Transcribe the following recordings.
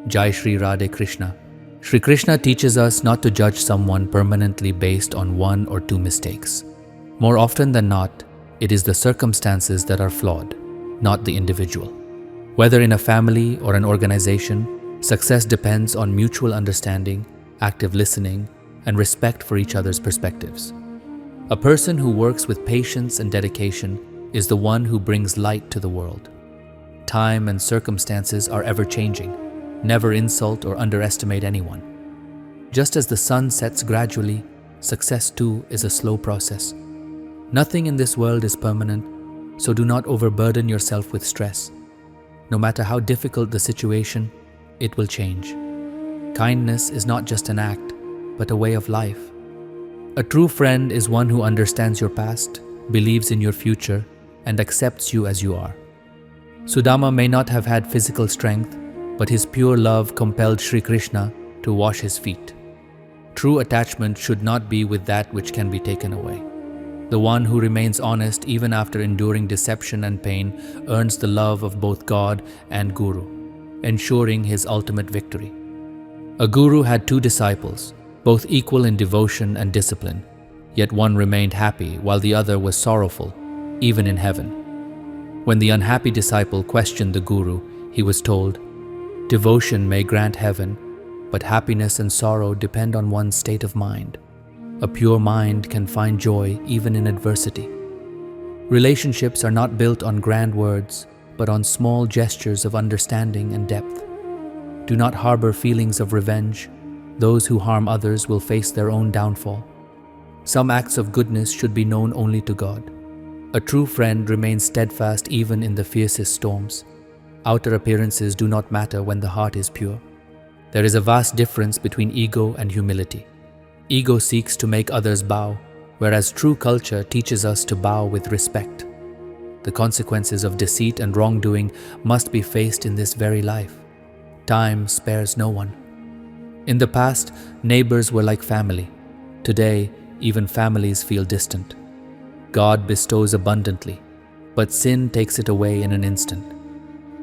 Jai Shri Radhe Krishna. Shri Krishna teaches us not to judge someone permanently based on one or two mistakes. More often than not, it is the circumstances that are flawed, not the individual. Whether in a family or an organization, success depends on mutual understanding, active listening, and respect for each other's perspectives. A person who works with patience and dedication is the one who brings light to the world. Time and circumstances are ever-changing. Never insult or underestimate anyone. Just as the sun sets gradually, success too is a slow process. Nothing in this world is permanent, so do not overburden yourself with stress. No matter how difficult the situation, it will change. Kindness is not just an act, but a way of life. A true friend is one who understands your past, believes in your future, and accepts you as you are. Sudama may not have had physical strength, but his pure love compelled Shri Krishna to wash his feet. True attachment should not be with that which can be taken away. The one who remains honest even after enduring deception and pain earns the love of both God and Guru, ensuring his ultimate victory. A guru had two disciples, both equal in devotion and discipline, yet one remained happy while the other was sorrowful, even in heaven. When the unhappy disciple questioned the guru, he was told, "Devotion may grant heaven, but happiness and sorrow depend on one's state of mind. A pure mind can find joy even in adversity." Relationships are not built on grand words, but on small gestures of understanding and depth. Do not harbor feelings of revenge. Those who harm others will face their own downfall. Some acts of goodness should be known only to God. A true friend remains steadfast even in the fiercest storms. Outer appearances do not matter when the heart is pure. There is a vast difference between ego and humility. Ego seeks to make others bow, whereas true culture teaches us to bow with respect. The consequences of deceit and wrongdoing must be faced in this very life. Time spares no one. In the past, neighbors were like family. Today, even families feel distant. God bestows abundantly, but sin takes it away in an instant.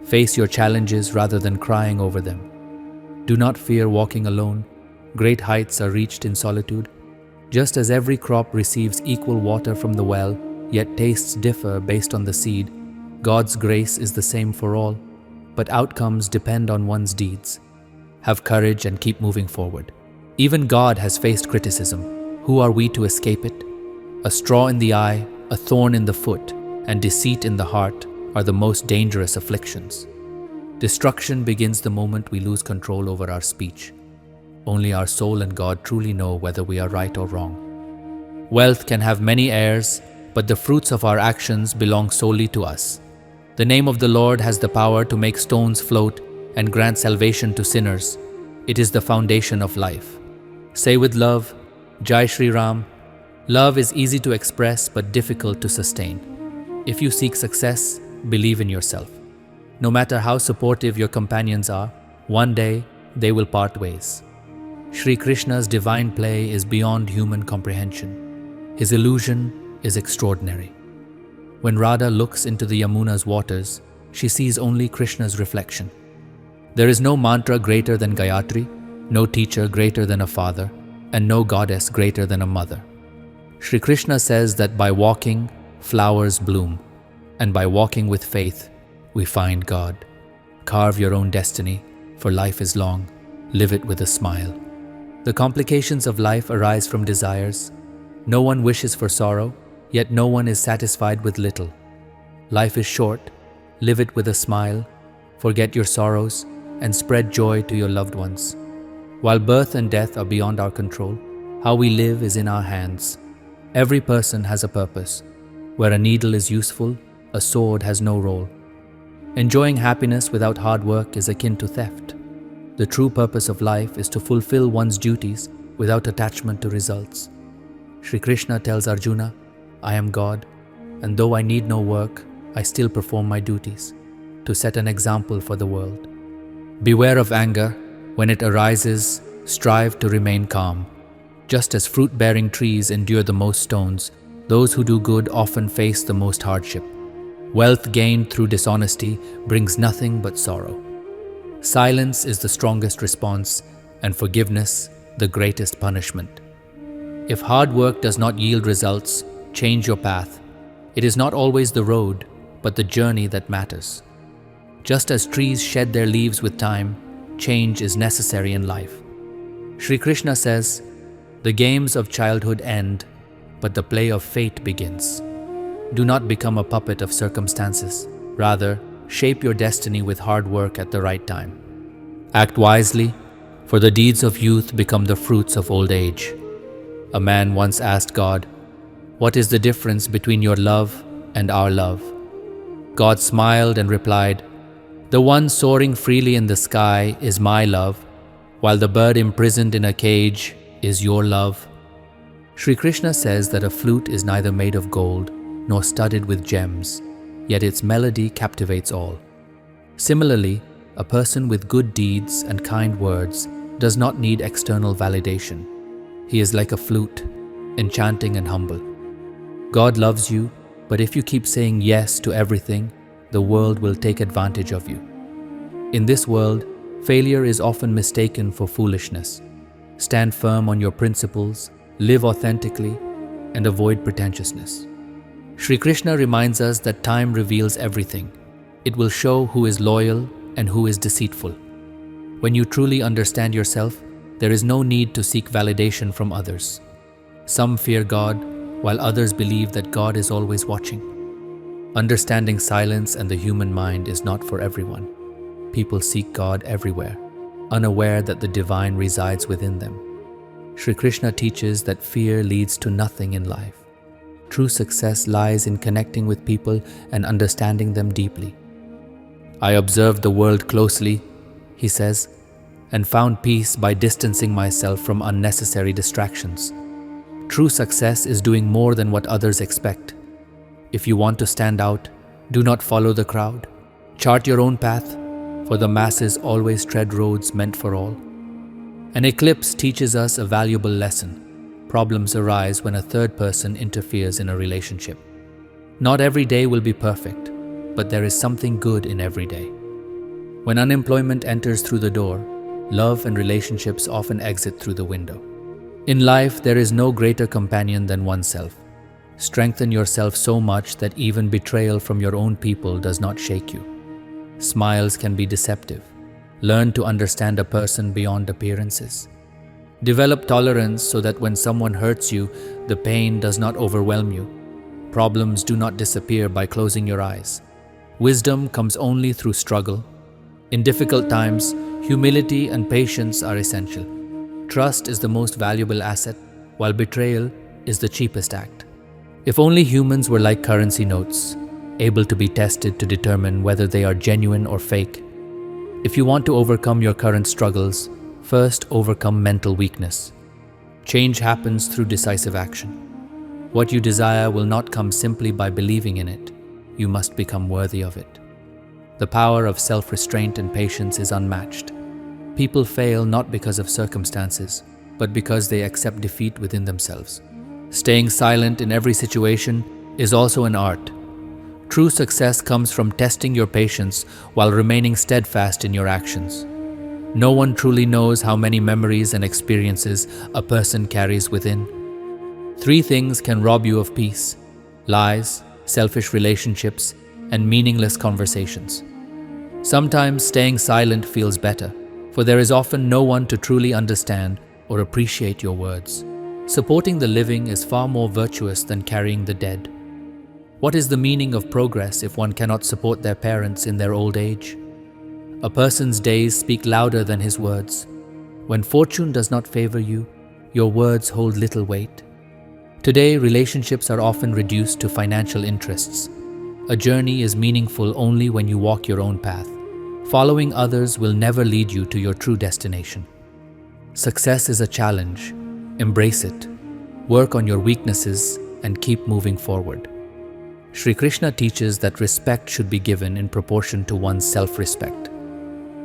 Face your challenges rather than crying over them. Do not fear walking alone. Great heights are reached in solitude. Just as every crop receives equal water from the well, yet tastes differ based on the seed, God's grace is the same for all, but outcomes depend on one's deeds. Have courage and keep moving forward. Even God has faced criticism. Who are we to escape it? A straw in the eye, a thorn in the foot, and deceit in the heart are the most dangerous afflictions. Destruction begins the moment we lose control over our speech. Only our soul and God truly know whether we are right or wrong. Wealth can have many heirs, but the fruits of our actions belong solely to us. The name of the Lord has the power to make stones float and grant salvation to sinners. It is the foundation of life. Say with love, Jai Shri Ram. Love is easy to express but difficult to sustain. If you seek success, believe in yourself. No matter how supportive your companions are, one day they will part ways. Shri Krishna's divine play is beyond human comprehension. His illusion is extraordinary. When Radha looks into the Yamuna's waters, she sees only Krishna's reflection. There is no mantra greater than Gayatri, no teacher greater than a father, and no goddess greater than a mother. Shri Krishna says that by walking, flowers bloom, and by walking with faith, we find God. Carve your own destiny, for life is long. Live it with a smile. The complications of life arise from desires. No one wishes for sorrow, yet no one is satisfied with little. Life is short. Live it with a smile. Forget your sorrows and spread joy to your loved ones. While birth and death are beyond our control, how we live is in our hands. Every person has a purpose. Where a needle is useful, a sword has no role. Enjoying happiness without hard work is akin to theft. The true purpose of life is to fulfill one's duties without attachment to results. Shri Krishna tells Arjuna, I am God, and though I need no work, I still perform my duties, to set an example for the world. Beware of anger. When it arises, strive to remain calm. Just as fruit-bearing trees endure the most stones, those who do good often face the most hardship. Wealth gained through dishonesty brings nothing but sorrow. Silence is the strongest response, and forgiveness the greatest punishment. If hard work does not yield results, change your path. It is not always the road, but the journey that matters. Just as trees shed their leaves with time, change is necessary in life. Shri Krishna says, "The games of childhood end, but the play of fate begins." Do not become a puppet of circumstances. Rather, shape your destiny with hard work at the right time. Act wisely, for the deeds of youth become the fruits of old age. A man once asked God, "What is the difference between your love and our love?" God smiled and replied, "The one soaring freely in the sky is my love, while the bird imprisoned in a cage is your love." Shri Krishna says that a flute is neither made of gold nor studded with gems, yet its melody captivates all. Similarly, a person with good deeds and kind words does not need external validation. He is like a flute, enchanting and humble. God loves you, but if you keep saying yes to everything, the world will take advantage of you. In this world, failure is often mistaken for foolishness. Stand firm on your principles, live authentically, and avoid pretentiousness. Shri Krishna reminds us that time reveals everything. It will show who is loyal and who is deceitful. When you truly understand yourself, there is no need to seek validation from others. Some fear God, while others believe that God is always watching. Understanding silence and the human mind is not for everyone. People seek God everywhere, unaware that the divine resides within them. Shri Krishna teaches that fear leads to nothing in life. True success lies in connecting with people and understanding them deeply. "I observed the world closely," he says, "and found peace by distancing myself from unnecessary distractions." True success is doing more than what others expect. If you want to stand out, do not follow the crowd. Chart your own path, for the masses always tread roads meant for all. An eclipse teaches us a valuable lesson. Problems arise when a third person interferes in a relationship. Not every day will be perfect, but there is something good in every day. When unemployment enters through the door, love and relationships often exit through the window. In life, there is no greater companion than oneself. Strengthen yourself so much that even betrayal from your own people does not shake you. Smiles can be deceptive. Learn to understand a person beyond appearances. Develop tolerance so that when someone hurts you, the pain does not overwhelm you. Problems do not disappear by closing your eyes. Wisdom comes only through struggle. In difficult times, humility and patience are essential. Trust is the most valuable asset, while betrayal is the cheapest act. If only humans were like currency notes, able to be tested to determine whether they are genuine or fake. If you want to overcome your current struggles, first overcome mental weakness. Change happens through decisive action. What you desire will not come simply by believing in it. You must become worthy of it. The power of self-restraint and patience is unmatched. People fail not because of circumstances, but because they accept defeat within themselves. Staying silent in every situation is also an art. True success comes from testing your patience while remaining steadfast in your actions. No one truly knows how many memories and experiences a person carries within. 3 things can rob you of peace: lies, selfish relationships, and meaningless conversations. Sometimes staying silent feels better, for there is often no one to truly understand or appreciate your words. Supporting the living is far more virtuous than carrying the dead. What is the meaning of progress if one cannot support their parents in their old age? A person's days speak louder than his words. When fortune does not favor you, your words hold little weight. Today, relationships are often reduced to financial interests. A journey is meaningful only when you walk your own path. Following others will never lead you to your true destination. Success is a challenge. Embrace it. Work on your weaknesses and keep moving forward. Shri Krishna teaches that respect should be given in proportion to one's self-respect.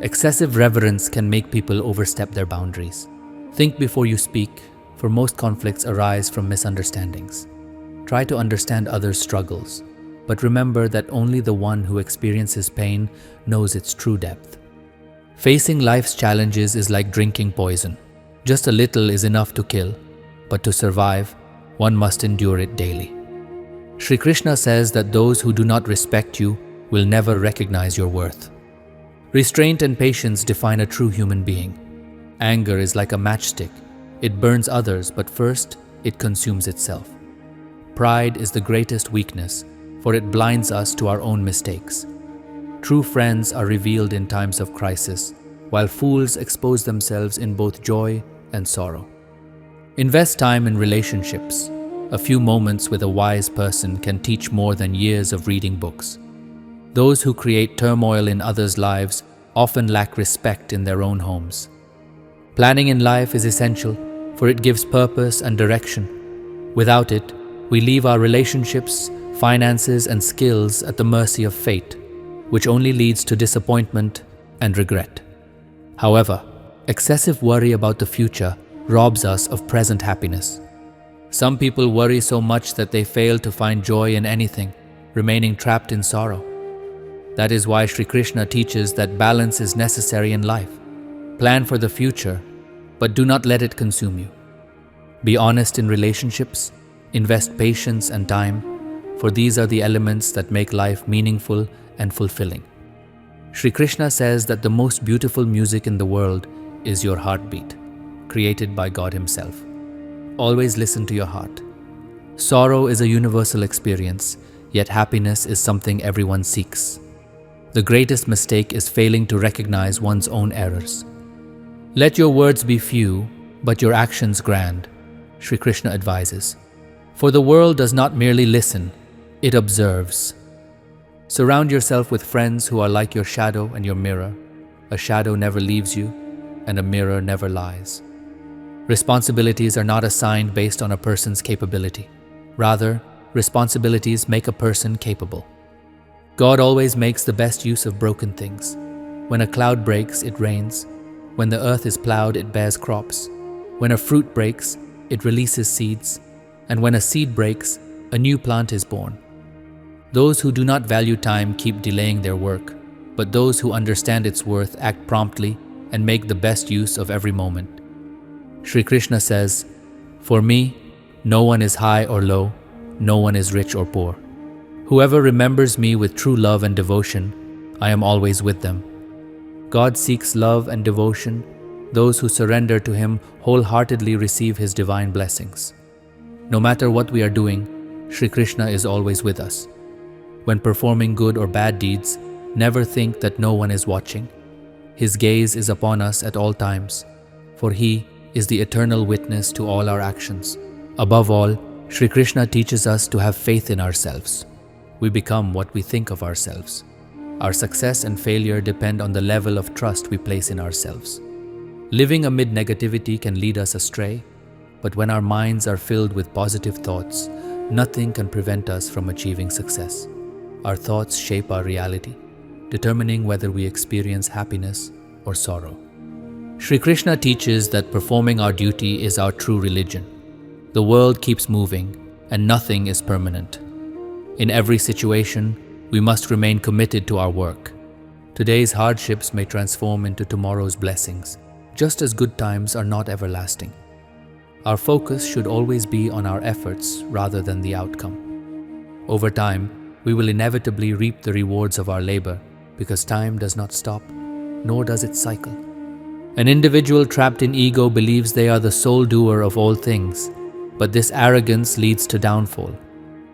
Excessive reverence can make people overstep their boundaries. Think before you speak, for most conflicts arise from misunderstandings. Try to understand others' struggles, but remember that only the one who experiences pain knows its true depth. Facing life's challenges is like drinking poison. Just a little is enough to kill, but to survive, one must endure it daily. Shri Krishna says that those who do not respect you will never recognize your worth. Restraint and patience define a true human being. Anger is like a matchstick. It burns others, but first it consumes itself. Pride is the greatest weakness, for it blinds us to our own mistakes. True friends are revealed in times of crisis, while fools expose themselves in both joy and sorrow. Invest time in relationships. A few moments with a wise person can teach more than years of reading books. Those who create turmoil in others' lives often lack respect in their own homes. Planning in life is essential, for it gives purpose and direction. Without it, we leave our relationships, finances, and skills at the mercy of fate, which only leads to disappointment and regret. However, excessive worry about the future robs us of present happiness. Some people worry so much that they fail to find joy in anything, remaining trapped in sorrow. That is why Shri Krishna teaches that balance is necessary in life. Plan for the future, but do not let it consume you. Be honest in relationships, invest patience and time, for these are the elements that make life meaningful and fulfilling. Shri Krishna says that the most beautiful music in the world is your heartbeat, created by God Himself. Always listen to your heart. Sorrow is a universal experience, yet happiness is something everyone seeks. The greatest mistake is failing to recognize one's own errors. Let your words be few, but your actions grand, Shri Krishna advises. For the world does not merely listen, it observes. Surround yourself with friends who are like your shadow and your mirror. A shadow never leaves you, and a mirror never lies. Responsibilities are not assigned based on a person's capability. Rather, responsibilities make a person capable. God always makes the best use of broken things. When a cloud breaks, it rains. When the earth is plowed, it bears crops. When a fruit breaks, it releases seeds. And when a seed breaks, a new plant is born. Those who do not value time keep delaying their work, but those who understand its worth act promptly and make the best use of every moment. Shri Krishna says, "For me, no one is high or low, no one is rich or poor. Whoever remembers me with true love and devotion, I am always with them." God seeks love and devotion. Those who surrender to Him wholeheartedly receive His divine blessings. No matter what we are doing, Shri Krishna is always with us. When performing good or bad deeds, never think that no one is watching. His gaze is upon us at all times, for He is the eternal witness to all our actions. Above all, Shri Krishna teaches us to have faith in ourselves. We become what we think of ourselves. Our success and failure depend on the level of trust we place in ourselves. Living amid negativity can lead us astray, but when our minds are filled with positive thoughts, nothing can prevent us from achieving success. Our thoughts shape our reality, determining whether we experience happiness or sorrow. Shri Krishna teaches that performing our duty is our true religion. The world keeps moving, and nothing is permanent. In every situation, we must remain committed to our work. Today's hardships may transform into tomorrow's blessings, just as good times are not everlasting. Our focus should always be on our efforts rather than the outcome. Over time, we will inevitably reap the rewards of our labor, because time does not stop, nor does it cycle. An individual trapped in ego believes they are the sole doer of all things, but this arrogance leads to downfall.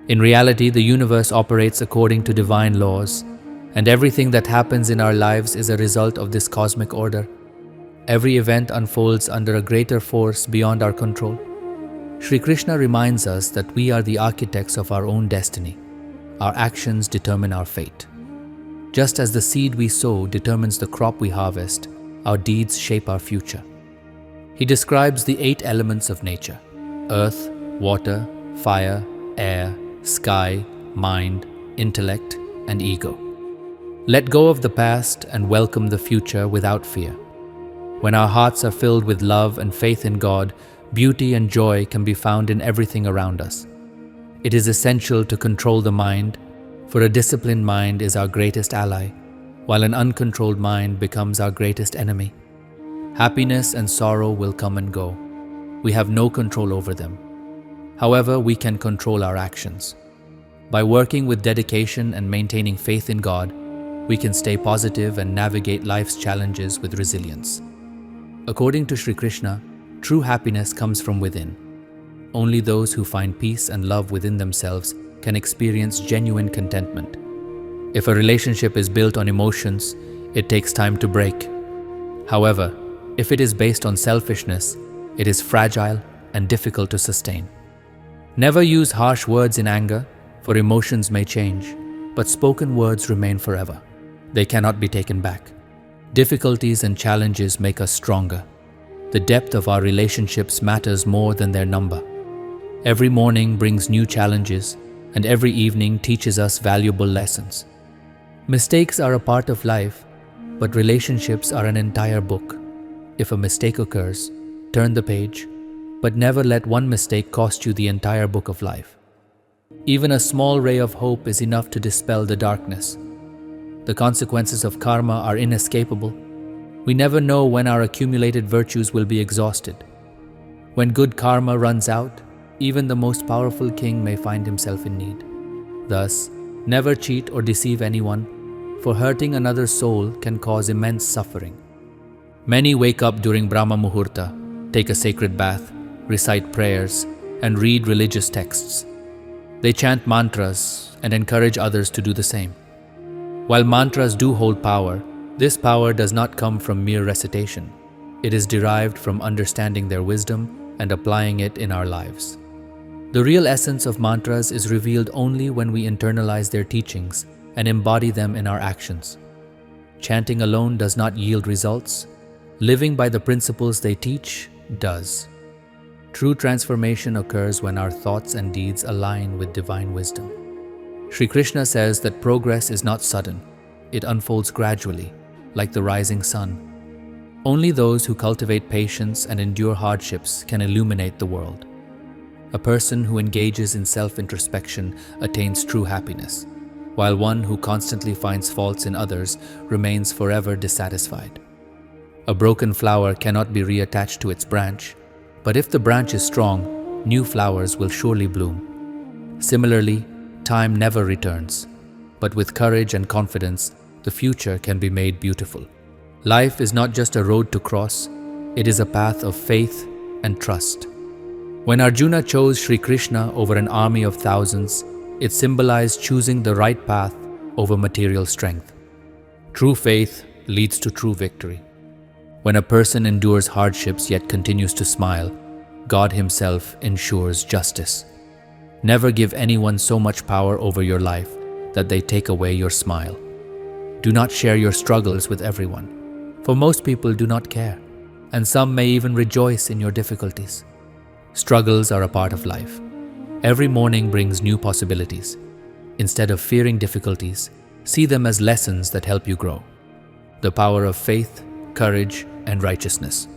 In reality, the universe operates according to divine laws, and everything that happens in our lives is a result of this cosmic order. Every event unfolds under a greater force beyond our control. Shri Krishna reminds us that we are the architects of our own destiny. Our actions determine our fate. Just as the seed we sow determines the crop we harvest, our deeds shape our future. He describes the 8 elements of nature: earth, water, fire, air, sky, mind, intellect, and ego. Let go of the past and welcome the future without fear. When our hearts are filled with love and faith in God, beauty and joy can be found in everything around us. It is essential to control the mind, For a disciplined mind is our greatest ally, while an uncontrolled mind becomes our greatest enemy. Happiness and sorrow will come and go. We have no control over them. However, we can control our actions. By working with dedication and maintaining faith in God, we can stay positive and navigate life's challenges with resilience. According to Shri Krishna, true happiness comes from within. Only those who find peace and love within themselves can experience genuine contentment. If a relationship is built on emotions, it takes time to break. However, if it is based on selfishness, it is fragile and difficult to sustain. Never use harsh words in anger, for emotions may change, but spoken words remain forever. They cannot be taken back. Difficulties and challenges make us stronger. The depth of our relationships matters more than their number. Every morning brings new challenges, and every evening teaches us valuable lessons. Mistakes are a part of life, but relationships are an entire book. If a mistake occurs, turn the page, but never let one mistake cost you the entire book of life. Even a small ray of hope is enough to dispel the darkness. The consequences of karma are inescapable. We never know when our accumulated virtues will be exhausted. When good karma runs out, even the most powerful king may find himself in need. Thus, never cheat or deceive anyone, for hurting another soul can cause immense suffering. Many wake up during Brahma Muhurta, take a sacred bath, recite prayers, and read religious texts. They chant mantras and encourage others to do the same. While mantras do hold power, this power does not come from mere recitation. It is derived from understanding their wisdom and applying it in our lives. The real essence of mantras is revealed only when we internalize their teachings and embody them in our actions. Chanting alone does not yield results. Living by the principles they teach does. True transformation occurs when our thoughts and deeds align with divine wisdom. Shri Krishna says that progress is not sudden. It unfolds gradually, like the rising sun. Only those who cultivate patience and endure hardships can illuminate the world. A person who engages in self-introspection attains true happiness, while one who constantly finds faults in others remains forever dissatisfied. A broken flower cannot be reattached to its branch, but if the branch is strong, new flowers will surely bloom. Similarly, time never returns, but with courage and confidence, the future can be made beautiful. Life is not just a road to cross, it is a path of faith and trust. When Arjuna chose Shri Krishna over an army of thousands, it symbolized choosing the right path over material strength. True faith leads to true victory. When a person endures hardships yet continues to smile, God Himself ensures justice. Never give anyone so much power over your life that they take away your smile. Do not share your struggles with everyone, for most people do not care, and some may even rejoice in your difficulties. Struggles are a part of life. Every morning brings new possibilities. Instead of fearing difficulties, see them as lessons that help you grow. The power of faith, courage, and righteousness.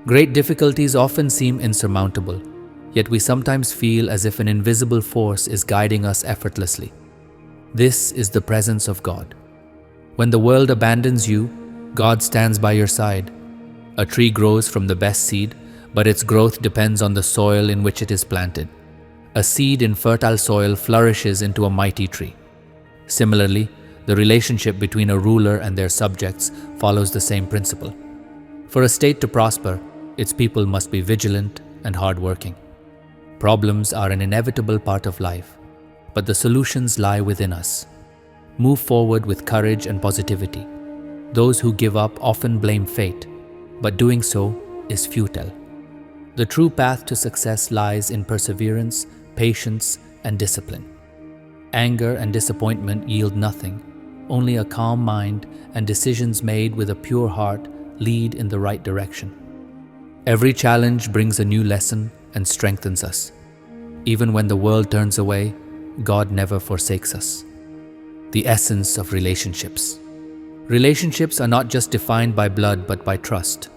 Great difficulties often seem insurmountable, yet we sometimes feel as if an invisible force is guiding us effortlessly. This is the presence of God. When the world abandons you, God stands by your side. A tree grows from the best seed, but its growth depends on the soil in which it is planted. A seed in fertile soil flourishes into a mighty tree. Similarly, the relationship between a ruler and their subjects follows the same principle. For a state to prosper, its people must be vigilant and hardworking. Problems are an inevitable part of life, but the solutions lie within us. Move forward with courage and positivity. Those who give up often blame fate, but doing so is futile. The true path to success lies in perseverance, patience, and discipline. Anger and disappointment yield nothing. Only a calm mind and decisions made with a pure heart lead in the right direction. Every challenge brings a new lesson and strengthens us. Even when the world turns away, God never forsakes us. The essence of relationships. Relationships are not just defined by blood but by trust.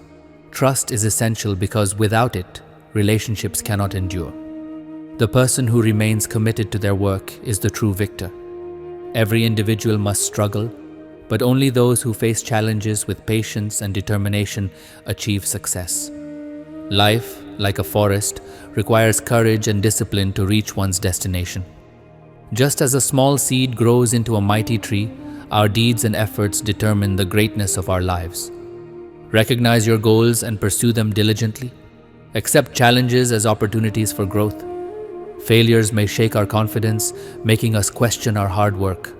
Trust is essential because without it, relationships cannot endure. The person who remains committed to their work is the true victor. Every individual must struggle, but only those who face challenges with patience and determination achieve success. Life, like a forest, requires courage and discipline to reach one's destination. Just as a small seed grows into a mighty tree, our deeds and efforts determine the greatness of our lives. Recognize your goals and pursue them diligently. Accept challenges as opportunities for growth. Failures may shake our confidence, making us question our hard work.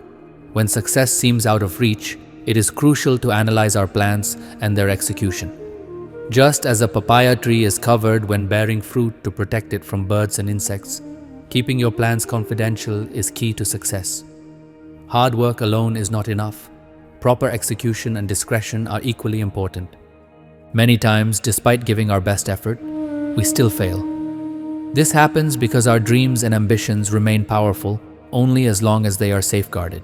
When success seems out of reach, it is crucial to analyze our plans and their execution. Just as a papaya tree is covered when bearing fruit to protect it from birds and insects, keeping your plans confidential is key to success. Hard work alone is not enough. Proper execution and discretion are equally important. Many times, despite giving our best effort, we still fail. This happens because our dreams and ambitions remain powerful only as long as they are safeguarded.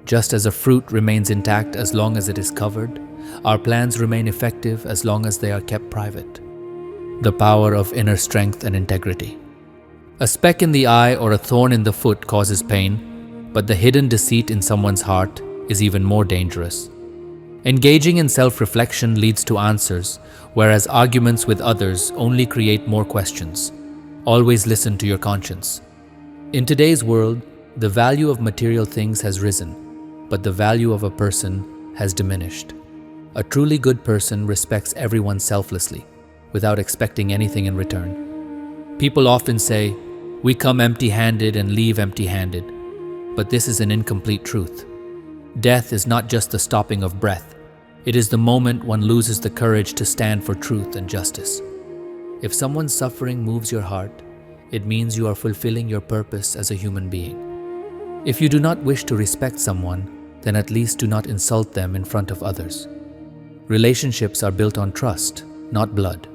Just as a fruit remains intact as long as it is covered, our plans remain effective as long as they are kept private. The power of inner strength and integrity. A speck in the eye or a thorn in the foot causes pain, but the hidden deceit in someone's heart is even more dangerous. Engaging in self-reflection leads to answers, whereas arguments with others only create more questions. Always listen to your conscience. In today's world, the value of material things has risen, but the value of a person has diminished. A truly good person respects everyone selflessly, without expecting anything in return. People often say, "We come empty-handed and leave empty-handed," but this is an incomplete truth. Death is not just the stopping of breath. It is the moment one loses the courage to stand for truth and justice. If someone's suffering moves your heart, it means you are fulfilling your purpose as a human being. If you do not wish to respect someone, then at least do not insult them in front of others. Relationships are built on trust, not blood.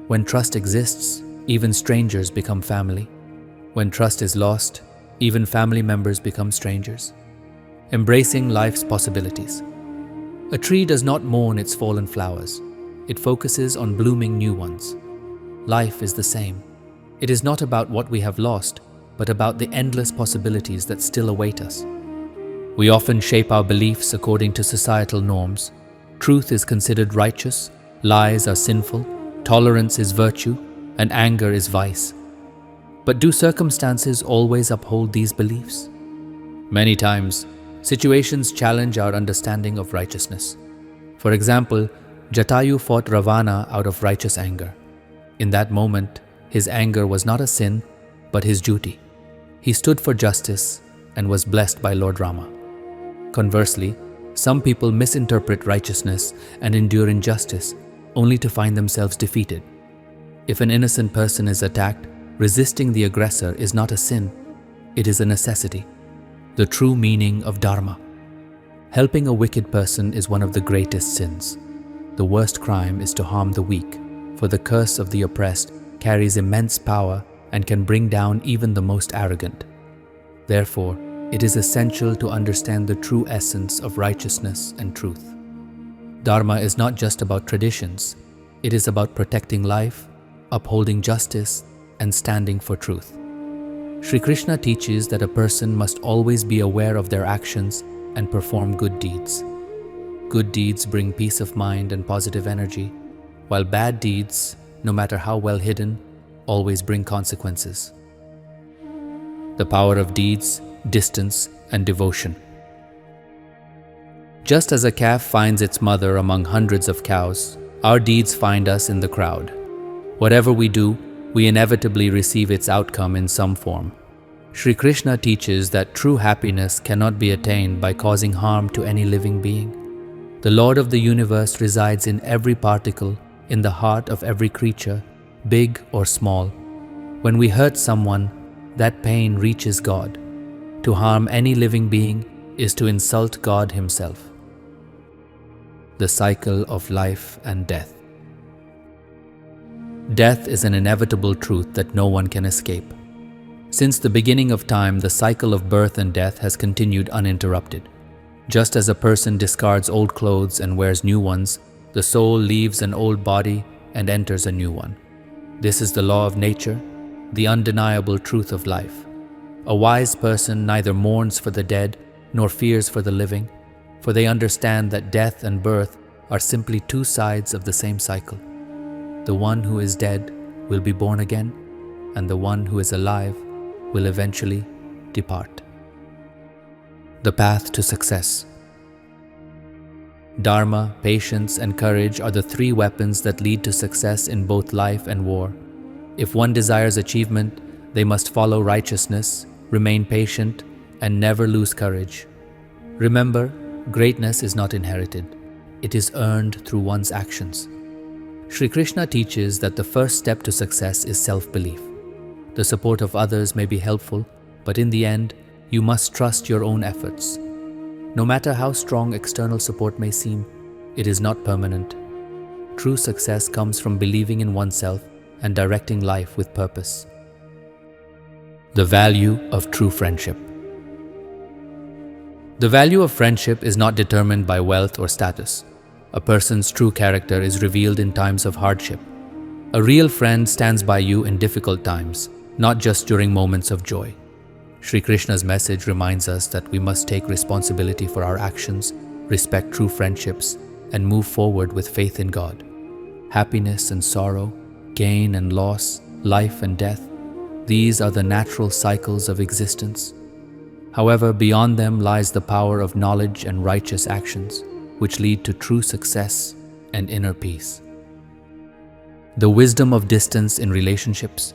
When trust exists, even strangers become family. When trust is lost, even family members become strangers. Embracing life's possibilities. A tree does not mourn its fallen flowers. It focuses on blooming new ones. Life is the same. It is not about what we have lost, but about the endless possibilities that still await us. We often shape our beliefs according to societal norms. Truth is considered righteous, lies are sinful, tolerance is virtue, and anger is vice. But do circumstances always uphold these beliefs? Many times, situations challenge our understanding of righteousness. For example, Jatayu fought Ravana out of righteous anger. In that moment, his anger was not a sin, but his duty. He stood for justice and was blessed by Lord Rama. Conversely, some people misinterpret righteousness and endure injustice, only to find themselves defeated. If an innocent person is attacked, resisting the aggressor is not a sin, it is a necessity. The true meaning of Dharma. Helping a wicked person is one of the greatest sins. The worst crime is to harm the weak, for the curse of the oppressed carries immense power and can bring down even the most arrogant. Therefore, it is essential to understand the true essence of righteousness and truth. Dharma is not just about traditions. It is about protecting life, upholding justice, and standing for truth. Shri Krishna teaches that a person must always be aware of their actions and perform good deeds. Good deeds bring peace of mind and positive energy, while bad deeds, no matter how well hidden, always bring consequences. The power of deeds, distance, and devotion. Just as a calf finds its mother among hundreds of cows, our deeds find us in the crowd. Whatever we do, we inevitably receive its outcome in some form. Shri Krishna teaches that true happiness cannot be attained by causing harm to any living being. The Lord of the universe resides in every particle, in the heart of every creature, big or small. When we hurt someone, that pain reaches God. To harm any living being is to insult God Himself. The cycle of life and death. Death is an inevitable truth that no one can escape. Since the beginning of time, the cycle of birth and death has continued uninterrupted. Just as a person discards old clothes and wears new ones, the soul leaves an old body and enters a new one. This is the law of nature, the undeniable truth of life. A wise person neither mourns for the dead nor fears for the living, for they understand that death and birth are simply two sides of the same cycle. The one who is dead will be born again, and the one who is alive will eventually depart. The path to success. Dharma, patience, and courage are the three weapons that lead to success in both life and war. If one desires achievement, they must follow righteousness, remain patient, and never lose courage. Remember, greatness is not inherited. It is earned through one's actions. Shri Krishna teaches that the first step to success is self-belief. The support of others may be helpful, but in the end, you must trust your own efforts. No matter how strong external support may seem, it is not permanent. True success comes from believing in oneself and directing life with purpose. The value of true friendship. The value of friendship is not determined by wealth or status. A person's true character is revealed in times of hardship. A real friend stands by you in difficult times, not just during moments of joy. Shri Krishna's message reminds us that we must take responsibility for our actions, respect true friendships, and move forward with faith in God. Happiness and sorrow, gain and loss, life and death, these are the natural cycles of existence. However, beyond them lies the power of knowledge and righteous actions, which lead to true success and inner peace. The wisdom of distance in relationships.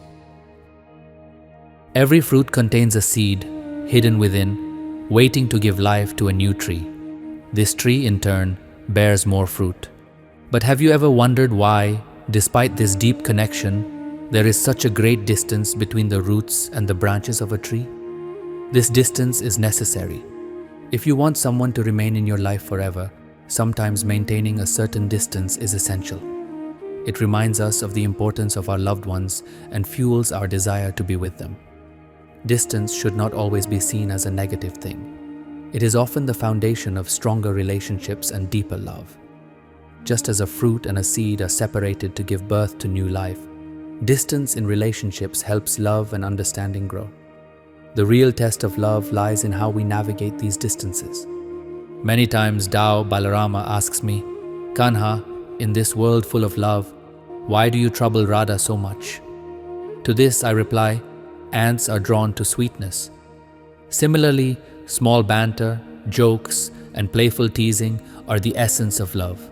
Every fruit contains a seed hidden within, waiting to give life to a new tree. This tree, in turn, bears more fruit. But have you ever wondered why, despite this deep connection, there is such a great distance between the roots and the branches of a tree? This distance is necessary. If you want someone to remain in your life forever, sometimes maintaining a certain distance is essential. It reminds us of the importance of our loved ones and fuels our desire to be with them. Distance should not always be seen as a negative thing. It is often the foundation of stronger relationships and deeper love. Just as a fruit and a seed are separated to give birth to new life, distance in relationships helps love and understanding grow. The real test of love lies in how we navigate these distances. Many times Tao Balarama asks me, "Kanha, in this world full of love, why do you trouble Radha so much?" To this I reply, ants are drawn to sweetness. Similarly, small banter, jokes, and playful teasing are the essence of love.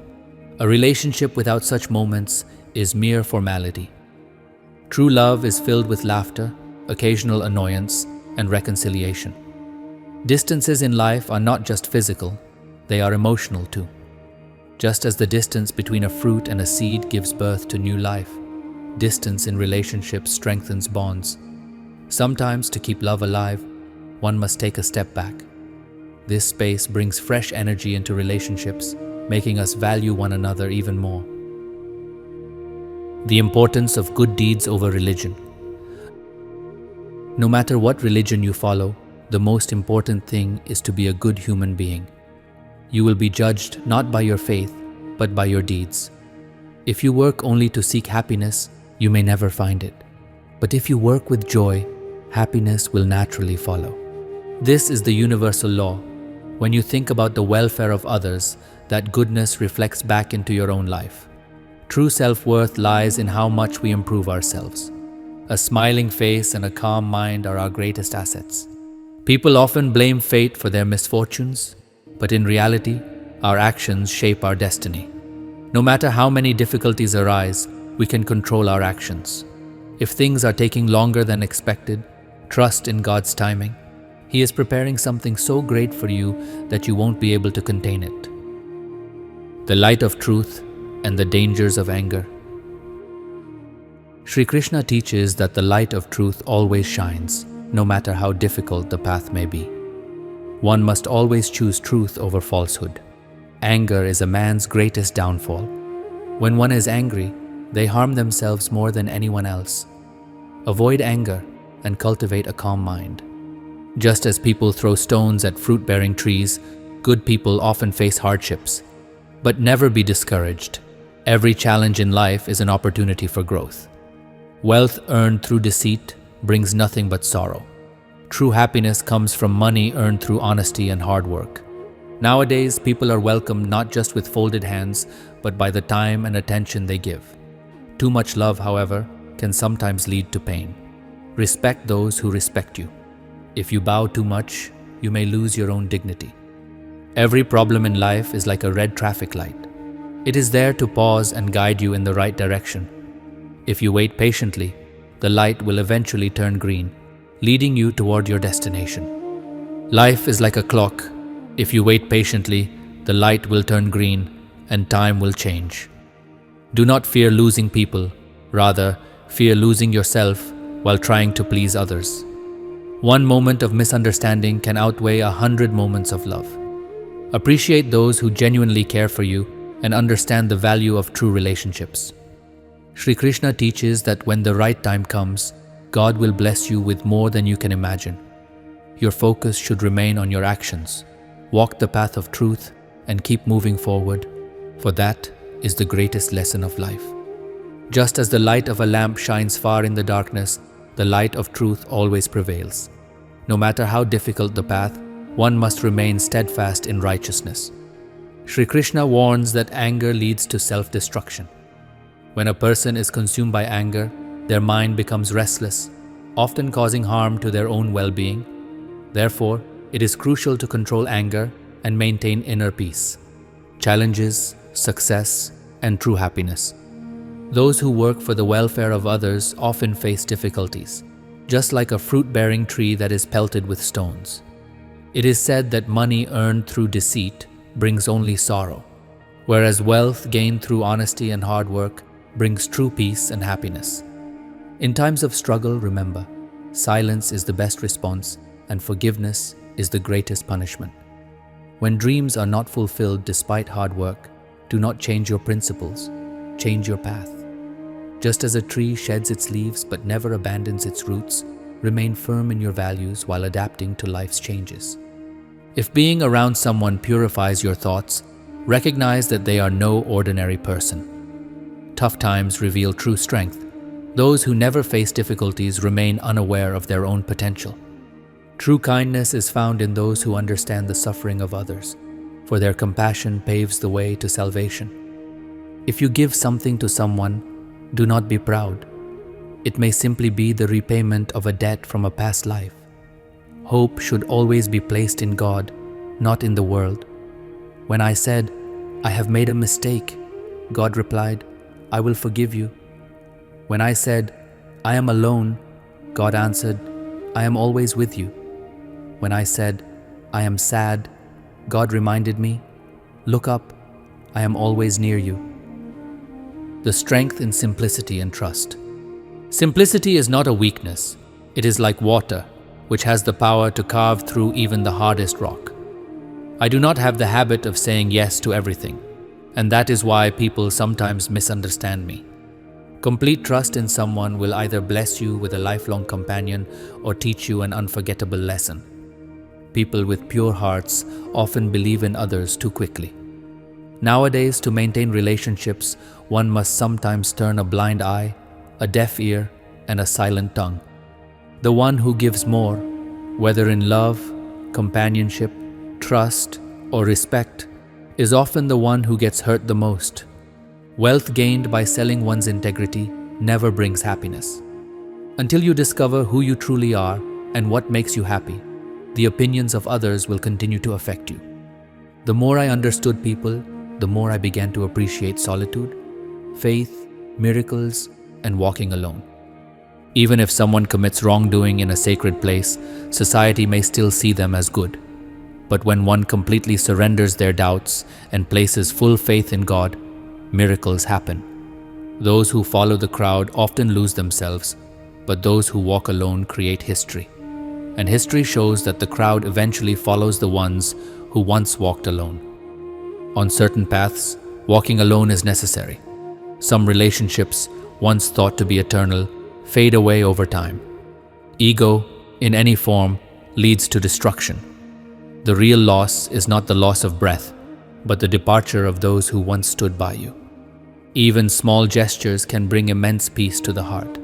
A relationship without such moments is mere formality. True love is filled with laughter, occasional annoyance, and reconciliation. Distances in life are not just physical, they are emotional too. Just as the distance between a fruit and a seed gives birth to new life, distance in relationships strengthens bonds. Sometimes, to keep love alive, one must take a step back. This space brings fresh energy into relationships, making us value one another even more. The importance of good deeds over religion. No matter what religion you follow, the most important thing is to be a good human being. You will be judged not by your faith, but by your deeds. If you work only to seek happiness, you may never find it. But if you work with joy, happiness will naturally follow. This is the universal law. When you think about the welfare of others, that goodness reflects back into your own life. True self-worth lies in how much we improve ourselves. A smiling face and a calm mind are our greatest assets. People often blame fate for their misfortunes, but in reality, our actions shape our destiny. No matter how many difficulties arise, we can control our actions. If things are taking longer than expected, trust in God's timing. He is preparing something so great for you that you won't be able to contain it. The light of truth and the dangers of anger. Shri Krishna teaches that the light of truth always shines, no matter how difficult the path may be. One must always choose truth over falsehood. Anger is a man's greatest downfall. When one is angry, they harm themselves more than anyone else. Avoid anger and cultivate a calm mind. Just as people throw stones at fruit-bearing trees, good people often face hardships. But never be discouraged. Every challenge in life is an opportunity for growth. Wealth earned through deceit brings nothing but sorrow. True happiness comes from money earned through honesty and hard work. Nowadays, people are welcomed not just with folded hands, but by the time and attention they give. Too much love, however, can sometimes lead to pain. Respect those who respect you. If you bow too much, you may lose your own dignity. Every problem in life is like a red traffic light. It is there to pause and guide you in the right direction. If you wait patiently, the light will eventually turn green, leading you toward your destination. Life is like a clock. If you wait patiently, the light will turn green and time will change. Do not fear losing people, rather, fear losing yourself while trying to please others. One moment of misunderstanding can outweigh 100 moments of love. Appreciate those who genuinely care for you and understand the value of true relationships. Shri Krishna teaches that when the right time comes, God will bless you with more than you can imagine. Your focus should remain on your actions. Walk the path of truth and keep moving forward, for that is the greatest lesson of life. Just as the light of a lamp shines far in the darkness, the light of truth always prevails. No matter how difficult the path, one must remain steadfast in righteousness. Shri Krishna warns that anger leads to self-destruction. When a person is consumed by anger, their mind becomes restless, often causing harm to their own well-being. Therefore, it is crucial to control anger and maintain inner peace, challenges, success, and true happiness. Those who work for the welfare of others often face difficulties, just like a fruit-bearing tree that is pelted with stones. It is said that money earned through deceit brings only sorrow, whereas wealth gained through honesty and hard work brings true peace and happiness. In times of struggle, remember, silence is the best response and forgiveness is the greatest punishment. When dreams are not fulfilled despite hard work, do not change your principles, change your path. Just as a tree sheds its leaves but never abandons its roots, remain firm in your values while adapting to life's changes. If being around someone purifies your thoughts, recognize that they are no ordinary person. Tough times reveal true strength. Those who never face difficulties remain unaware of their own potential. True kindness is found in those who understand the suffering of others, for their compassion paves the way to salvation. If you give something to someone, do not be proud. It may simply be the repayment of a debt from a past life. Hope should always be placed in God, not in the world. When I said, "I have made a mistake," God replied, "I will forgive you." When I said, "I am alone," God answered, "I am always with you." When I said, "I am sad," God reminded me, "Look up, I am always near you." The strength in simplicity and trust. Simplicity is not a weakness. It is like water, which has the power to carve through even the hardest rock. I do not have the habit of saying yes to everything, and that is why people sometimes misunderstand me. Complete trust in someone will either bless you with a lifelong companion or teach you an unforgettable lesson. People with pure hearts often believe in others too quickly. Nowadays, to maintain relationships, one must sometimes turn a blind eye, a deaf ear, and a silent tongue. The one who gives more, whether in love, companionship, trust, or respect, is often the one who gets hurt the most. Wealth gained by selling one's integrity never brings happiness. Until you discover who you truly are and what makes you happy, the opinions of others will continue to affect you. The more I understood people, the more I began to appreciate solitude, faith, miracles, and walking alone. Even if someone commits wrongdoing in a sacred place, society may still see them as good. But when one completely surrenders their doubts and places full faith in God, miracles happen. Those who follow the crowd often lose themselves, but those who walk alone create history. And history shows that the crowd eventually follows the ones who once walked alone. On certain paths, walking alone is necessary. Some relationships, once thought to be eternal, fade away over time. Ego, in any form, leads to destruction. The real loss is not the loss of breath, but the departure of those who once stood by you. Even small gestures can bring immense peace to the heart.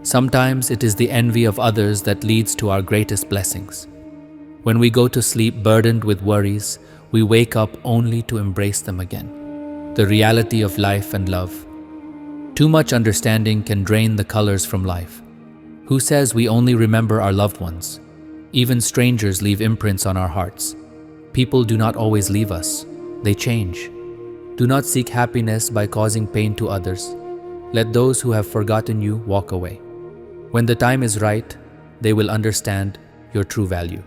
Sometimes it is the envy of others that leads to our greatest blessings. When we go to sleep burdened with worries, we wake up only to embrace them again. The reality of life and love. Too much understanding can drain the colors from life. Who says we only remember our loved ones? Even strangers leave imprints on our hearts. People do not always leave us. They change. Do not seek happiness by causing pain to others. Let those who have forgotten you walk away. When the time is right, they will understand your true value.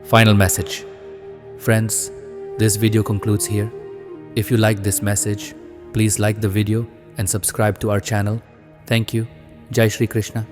Final message. Friends, this video concludes here. If you like this message, please like the video and subscribe to our channel. Thank you. Jai Shri Krishna.